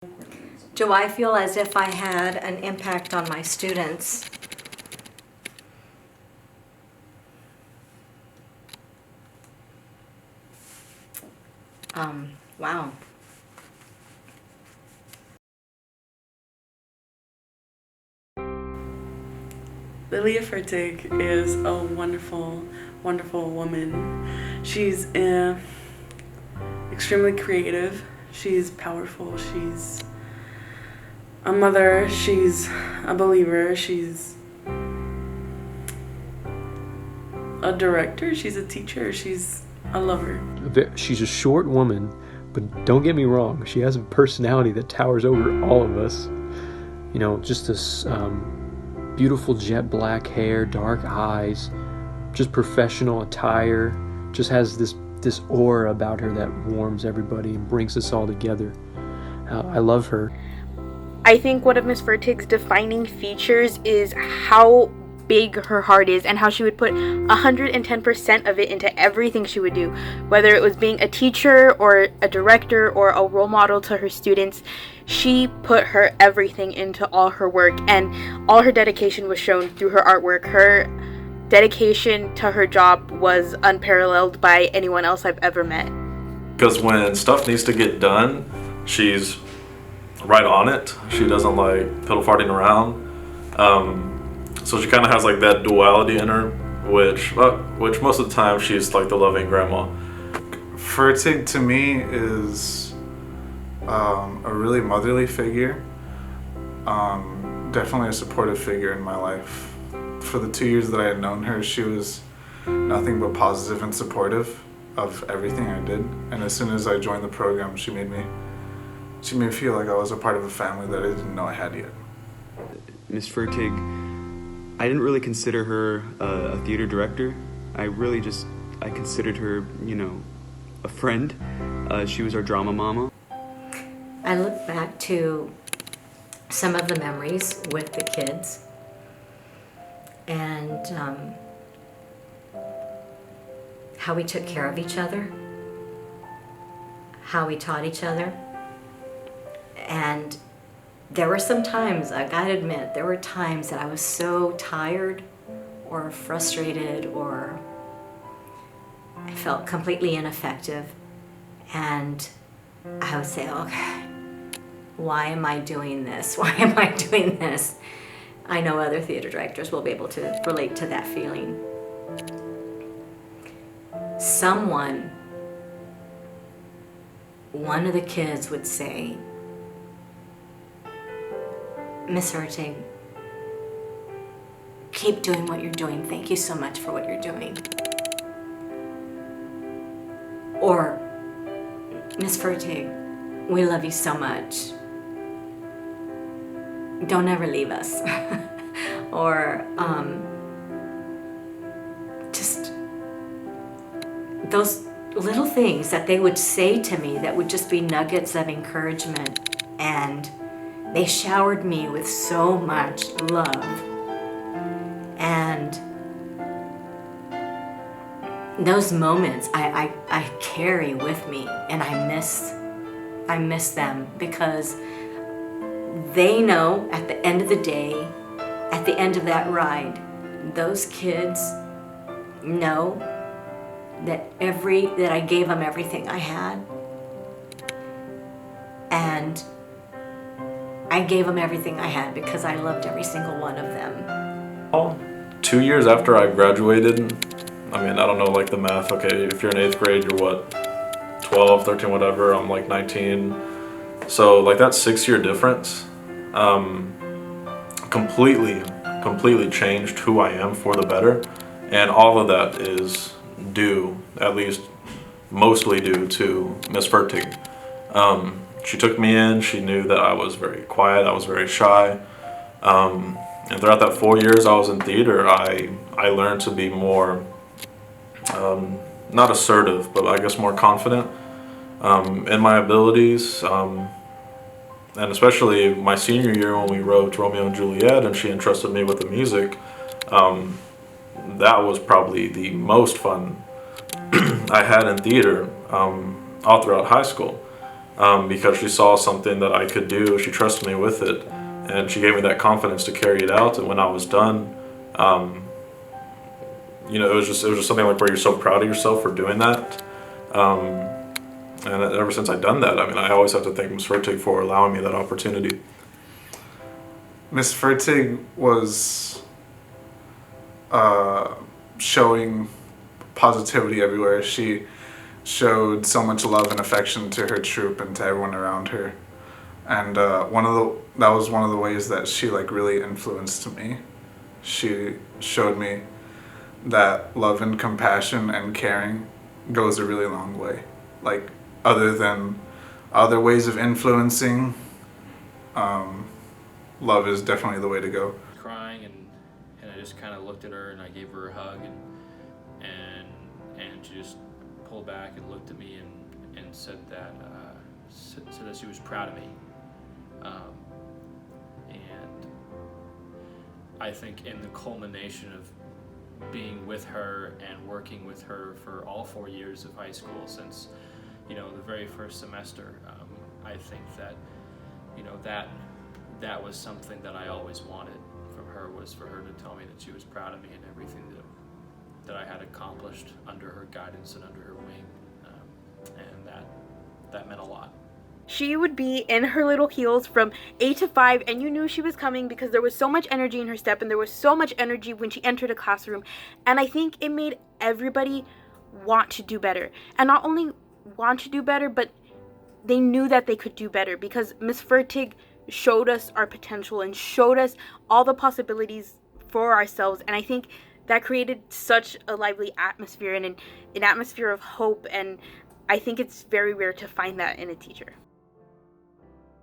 Do I feel as if I had an impact on my students? Wow. Lilia Fertig is a wonderful, wonderful woman. She's extremely creative. She's powerful. She's a mother. She's a believer. She's a director. She's a teacher. She's a lover. She's a short woman, but don't get me wrong, she has a personality that towers over all of us. You know, just this beautiful jet black hair, dark eyes, just professional attire, just has this aura about her that warms everybody and brings us all together. I love her. I think one of Miss Fertig's defining features is how big her heart is and how she would put 110% of it into everything she would do, whether it was being a teacher or a director or a role model to her students. She put her everything into all her work, and all her dedication was shown through her artwork. Her dedication to her job was unparalleled by anyone else I've ever met. Because when stuff needs to get done, she's right on it. She doesn't like piddle farting around. So she kind of has like that duality in her, which most of the time she's like the loving grandma. Fertig to me is a really motherly figure. Definitely a supportive figure in my life. For the 2 years that I had known her, she was nothing but positive and supportive of everything I did. And as soon as I joined the program, she made me feel like I was a part of a family that I didn't know I had yet. Miss Fertig, I didn't really consider her a theater director. I considered her, a friend. She was our drama mama. I look back to some of the memories with the kids, and how we took care of each other, how we taught each other. And there were some times, I gotta admit, there were times that I was so tired or frustrated, or I felt completely ineffective. And I would say, okay, why am I doing this? Why am I doing this? I know other theater directors will be able to relate to that feeling. One of the kids would say, Miss Fertig, keep doing what you're doing. Thank you so much for what you're doing. Or, Miss Fertig, we love you so much. Don't ever leave us. Or just those little things that they would say to me that would just be nuggets of encouragement, and they showered me with so much love. And those moments I carry with me, and I miss them, because they know at the end of the day, at the end of that ride, those kids know that I gave them everything I had, and I gave them everything I had because I loved every single one of them. 2 years after I graduated, I mean, I don't know like the math. Okay, if you're in 8th grade, you're what, 12, 13, whatever. I'm like 19. So like that 6-year difference completely changed who I am for the better. And all of that is due, at least mostly due to Miss Fertig. She took me in. She knew that I was very quiet. I was very shy. And throughout that 4 years I was in theater, I learned to be more, not assertive, but I guess more confident in my abilities. And especially my senior year when we wrote Romeo and Juliet and she entrusted me with the music, that was probably the most fun I had in theater all throughout high school. because she saw something that I could do. She trusted me with it, and she gave me that confidence to carry it out. And when I was done, it was just something like where you're so proud of yourself for doing that. And ever since I've done that, I mean, I always have to thank Ms. Fertig for allowing me that opportunity. Miss Fertig was showing positivity everywhere. She showed so much love and affection to her troop and to everyone around her. And that was one of the ways that she really influenced me. She showed me that love and compassion and caring goes a really long way. Other than other ways of influencing, love is definitely the way to go. Crying, and I just kind of looked at her and I gave her a hug, and she just pulled back and looked at me and said that she was proud of me. And I think in the culmination of being with her and working with her for all 4 years of high school, since the very first semester, I think that that was something that I always wanted from her, was for her to tell me that she was proud of me and everything that I had accomplished under her guidance and under her wing, and that meant a lot. She would be in her little heels from 8 to 5, and you knew she was coming because there was so much energy in her step, and there was so much energy when she entered a classroom. And I think it made everybody want to do better. And not only want to do better, but they knew that they could do better, because Miss Fertig showed us our potential and showed us all the possibilities for ourselves. And I think that created such a lively atmosphere and an atmosphere of hope. And I think it's very rare to find that in a teacher.